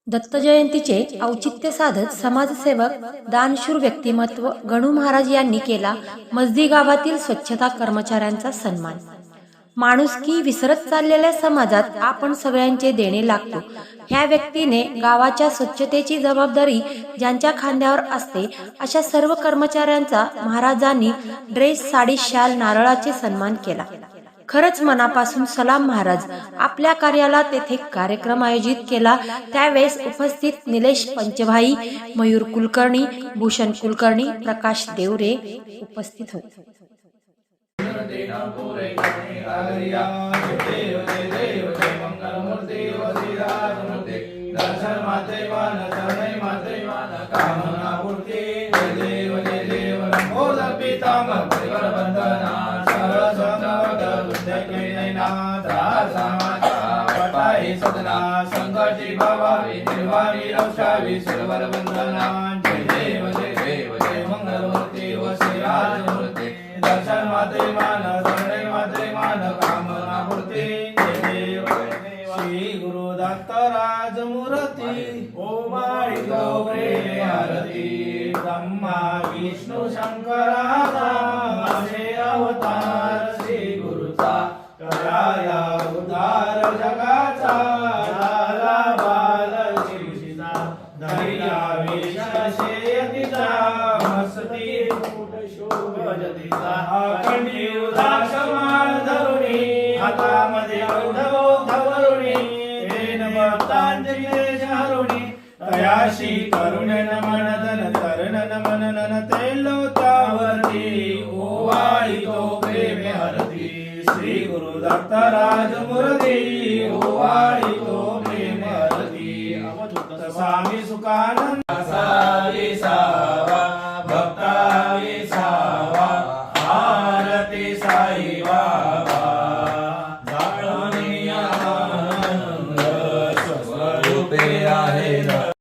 दत्त जयंतीचे औचित्य साधत समाजसेवक दानशूर व्यक्तिमत्व गणू महाराज यांनी केला मजदी गावातील स्वच्छता कर्मचाऱ्यांचा सन्मान। माणुसकी विसरत चाललेल्या समाजात आपण सगळ्यांचे देणे लागतो। ह्या व्यक्तीने गावाच्या स्वच्छतेची जबाबदारी ज्यांच्या खांद्यावर असते अशा सर्व कर्मचाऱ्यांचा महाराजांनी ड्रेस, साडी, शाल, नारळाचे सन्मान केला। खरंच मनापासून सलाम महाराज। आपल्या कार्याला तेथे कार्यक्रम आयोजित केला त्यावेळेस उपस्थित निलेश पंचभाई, मयूर कुलकर्णी, भूषण कुलकर्णी, प्रकाश देवरे उपस्थित होते। सदना संकटी भावावी निर्वाणी रक्षावी सुरवर वंदना। जय देव जय देव जय मंगलमूर्ती व श्रीराजमूर्ती दर्शन मात्रे मान शरणे मात्रे मान कामना पूर्ती। जय देव श्री गुरु दत्त राजमूर्ती ओम गौरे आरती। ब्रह्मा विष्णू शंकराचा असे अवतार श्री गुरुचा कराया उद्धार जगाचा। झाला बाल शिवशीचा धैर्या विषयतीचा मस्ती फूट शोभजतीचा। अखंडी उदास माळ धरुणी हातामध्ये धवरुणी हेन भक्तांची देश हरुणी। तयाशी करुण नमन धन तरण नमन नन तेलोतावरती ओवाळी तो प्रेम हरती। श्री गुरु दत्त राजमूर्ती ओवाळी तो प्रेम हरती। अवधूत स्वामी सुखानंद